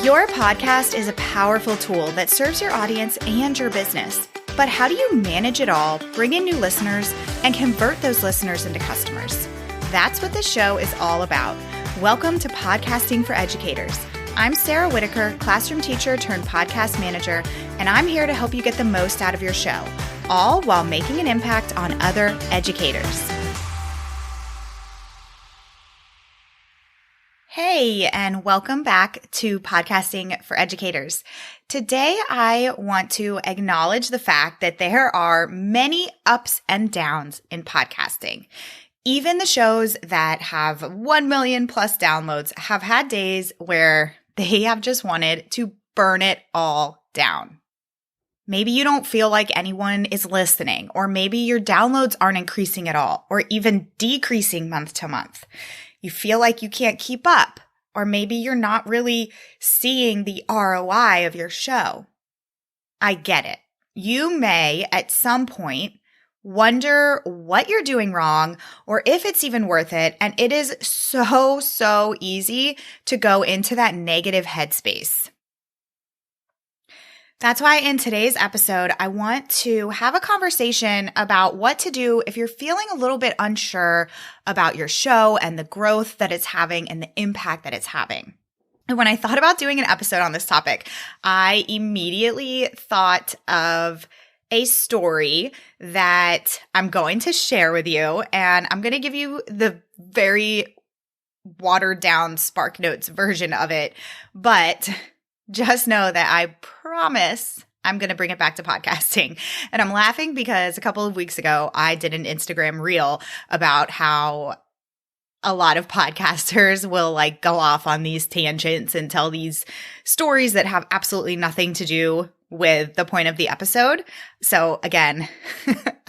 Your podcast is a powerful tool that serves your audience and your business. But how do you manage it all, bring in new listeners, and convert those listeners into customers? That's what this show is all about. Welcome to Podcasting for Educators. I'm Sarah Whitaker, classroom teacher turned podcast manager, and I'm here to help you get the most out of your show, all while making an impact on other educators. Hey, and welcome back to Podcasting for Educators. Today, I want to acknowledge the fact that there are many ups and downs in podcasting. Even the shows that have 1 million plus downloads have had days where they have just wanted to burn it all down. Maybe you don't feel like anyone is listening, or maybe your downloads aren't increasing at all, or even decreasing month to month. You feel like you can't keep up, or maybe you're not really seeing the ROI of your show. I get it. You may, at some point, wonder what you're doing wrong or if it's even worth it, and it is so easy to go into that negative headspace. That's why in today's episode, I want to have a conversation about what to do if you're feeling a little bit unsure about your show and the growth that it's having and the impact that it's having. And when I thought about doing an episode on this topic, I immediately thought of a story that I'm going to share with you, and I'm going to give you the very watered down SparkNotes version of it, but just know that I promise I'm going to bring it back to podcasting. And I'm laughing because a couple of weeks ago, I did an Instagram reel about how a lot of podcasters will go off on these tangents and tell these stories that have absolutely nothing to do with the point of the episode. So again,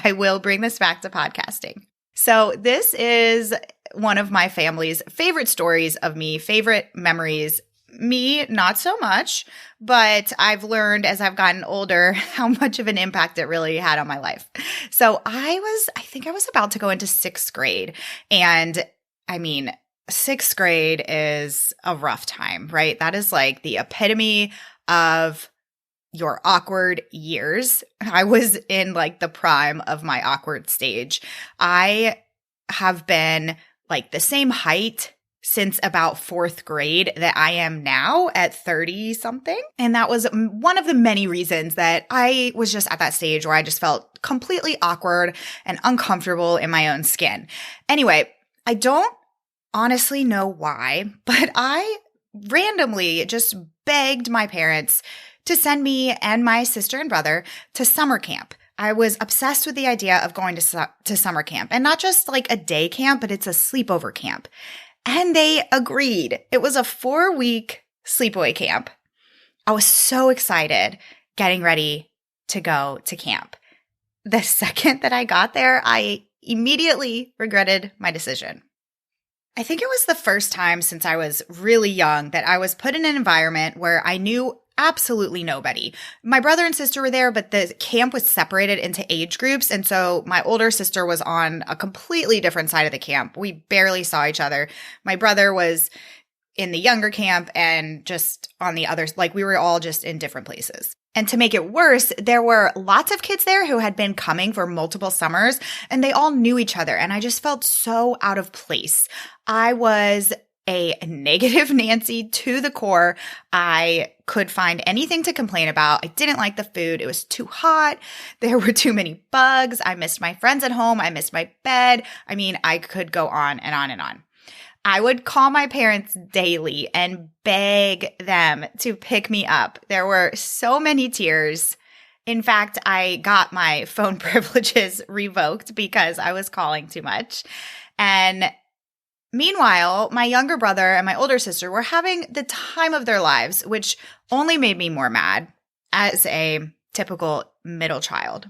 I will bring this back to podcasting. So this is one of my family's favorite stories of me, favorite memories. Me, not so much, but I've learned as I've gotten older how much of an impact it really had on my life. So I think I was about to go into sixth grade. And I mean, sixth grade is a rough time, right? That is like the epitome of your awkward years. I was in the prime of my awkward stage. I have been the same height since about fourth grade that I am now at 30 something. And that was one of the many reasons that I was just at that stage where I just felt completely awkward and uncomfortable in my own skin. Anyway, I don't honestly know why, but I randomly just begged my parents to send me and my sister and brother to summer camp. I was obsessed with the idea of going to summer camp, and not just a day camp, but it's a sleepover camp. And they agreed. It was a 4-week sleepaway camp. I was so excited getting ready to go to camp. The second that I got there, I immediately regretted my decision. I think it was the first time since I was really young that I was put in an environment where I knew absolutely nobody. My brother and sister were there, but the camp was separated into age groups. And so my older sister was on a completely different side of the camp. We barely saw each other. My brother was in the younger camp and just on the other, we were all just in different places. And to make it worse, there were lots of kids there who had been coming for multiple summers, and they all knew each other. And I just felt so out of place. I was a negative Nancy to the core. I could find anything to complain about. I didn't like the food. It was too hot. There were too many bugs. I missed my friends at home. I missed my bed. I mean, I could go on and on and on. I would call my parents daily and beg them to pick me up. There were so many tears. In fact, I got my phone privileges revoked because I was calling too much. And meanwhile, my younger brother and my older sister were having the time of their lives, which only made me more mad as a typical middle child.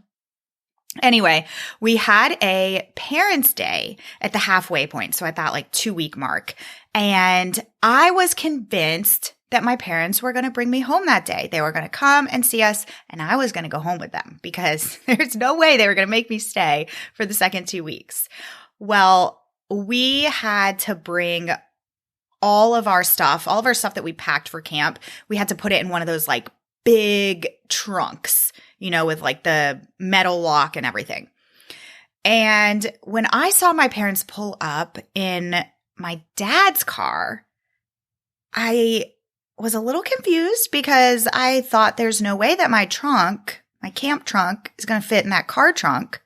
Anyway, we had a parents' day at the halfway point, so at that 2-week mark. And I was convinced that my parents were going to bring me home that day. They were going to come and see us, and I was going to go home with them because there's no way they were going to make me stay for the second 2 weeks. Well, we had to bring all of our stuff that we packed for camp, we had to put it in one of those like big trunks, with like the metal lock and everything. And when I saw my parents pull up in my dad's car, I was a little confused because I thought there's no way that my camp trunk, is going to fit in that car trunk.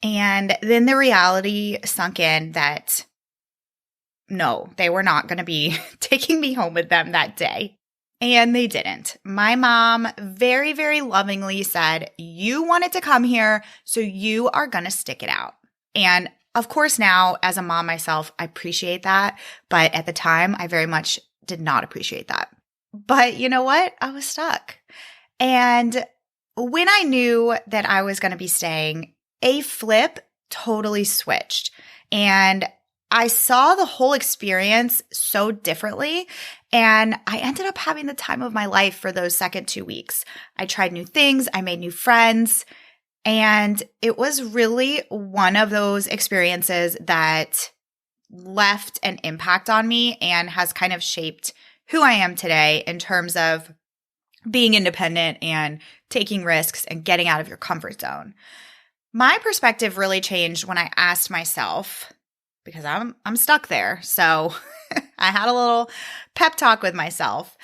And then the reality sunk in that no, they were not going to be taking me home with them that day. And they didn't. My mom very, very lovingly said, you wanted to come here, so you are going to stick it out. And of course, now as a mom myself, I appreciate that. But at the time, I very much did not appreciate that. But you know what? I was stuck. And when I knew that I was going to be staying, a flip totally switched. And I saw the whole experience so differently, and I ended up having the time of my life for those second 2 weeks. I tried new things, I made new friends, and it was really one of those experiences that left an impact on me and has kind of shaped who I am today in terms of being independent and taking risks and getting out of your comfort zone. My perspective really changed when I asked myself, because I'm stuck there. So I had a little pep talk with myself.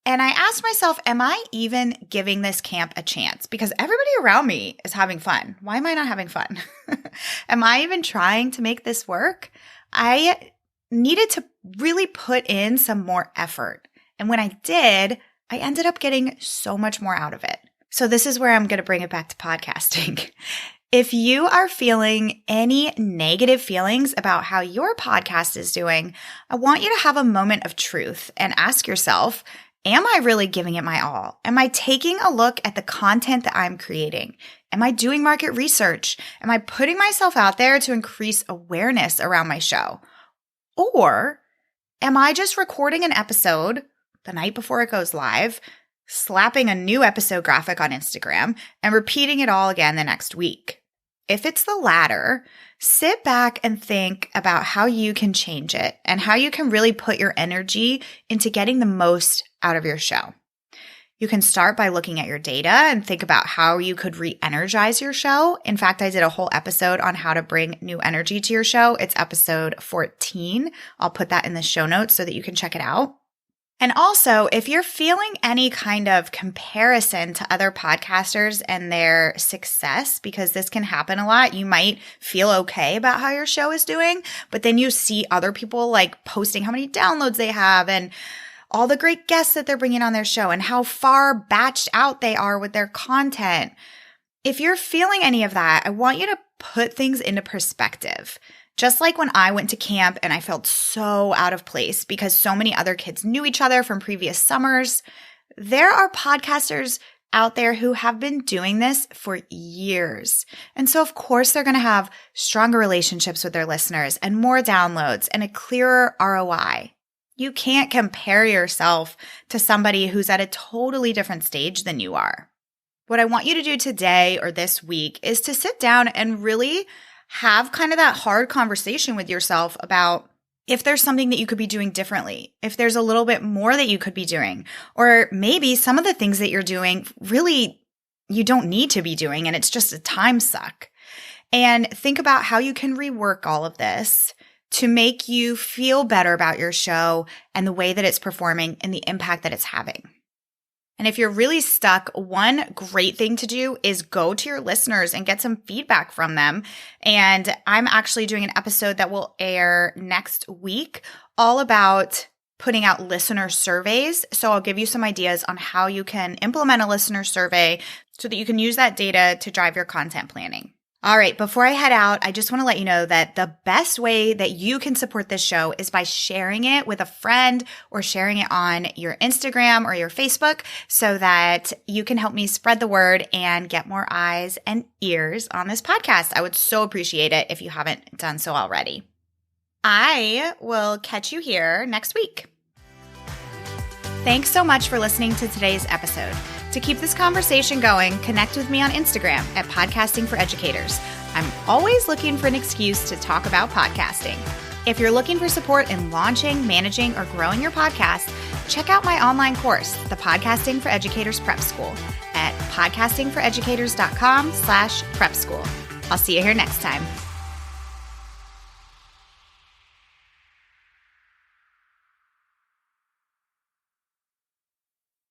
And I asked myself, am I even giving this camp a chance? Because everybody around me is having fun. Why am I not having fun? Am I even trying to make this work? I needed to really put in some more effort. And when I did, I ended up getting so much more out of it. So this is where I'm going to bring it back to podcasting. If you are feeling any negative feelings about how your podcast is doing, I want you to have a moment of truth and ask yourself, am I really giving it my all? Am I taking a look at the content that I'm creating? Am I doing market research? Am I putting myself out there to increase awareness around my show? Or am I just recording an episode the night before it goes live, slapping a new episode graphic on Instagram, and repeating it all again the next week? If it's the latter, sit back and think about how you can change it and how you can really put your energy into getting the most out of your show. You can start by looking at your data and think about how you could re-energize your show. In fact, I did a whole episode on how to bring new energy to your show. It's episode 14. I'll put that in the show notes so that you can check it out. And also, if you're feeling any kind of comparison to other podcasters and their success, because this can happen a lot, you might feel okay about how your show is doing, but then you see other people like posting how many downloads they have and all the great guests that they're bringing on their show and how far batched out they are with their content. If you're feeling any of that, I want you to put things into perspective. Just like when I went to camp and I felt so out of place because so many other kids knew each other from previous summers, there are podcasters out there who have been doing this for years. And so, of course, they're going to have stronger relationships with their listeners and more downloads and a clearer ROI. You can't compare yourself to somebody who's at a totally different stage than you are. What I want you to do today or this week is to sit down and really have kind of that hard conversation with yourself about if there's something that you could be doing differently, if there's a little bit more that you could be doing, or maybe some of the things that you're doing really you don't need to be doing and it's just a time suck. And think about how you can rework all of this to make you feel better about your show and the way that it's performing and the impact that it's having. And if you're really stuck, one great thing to do is go to your listeners and get some feedback from them. And I'm actually doing an episode that will air next week all about putting out listener surveys. So I'll give you some ideas on how you can implement a listener survey so that you can use that data to drive your content planning. All right, before I head out, I just want to let you know that the best way that you can support this show is by sharing it with a friend or sharing it on your Instagram or your Facebook so that you can help me spread the word and get more eyes and ears on this podcast. I would so appreciate it if you haven't done so already. I will catch you here next week. Thanks so much for listening to today's episode. To keep this conversation going, connect with me on Instagram at Podcasting for Educators. I'm always looking for an excuse to talk about podcasting. If you're looking for support in launching, managing, or growing your podcast, check out my online course, the Podcasting for Educators Prep School, at podcastingforeducators.com/prep school. I'll see you here next time.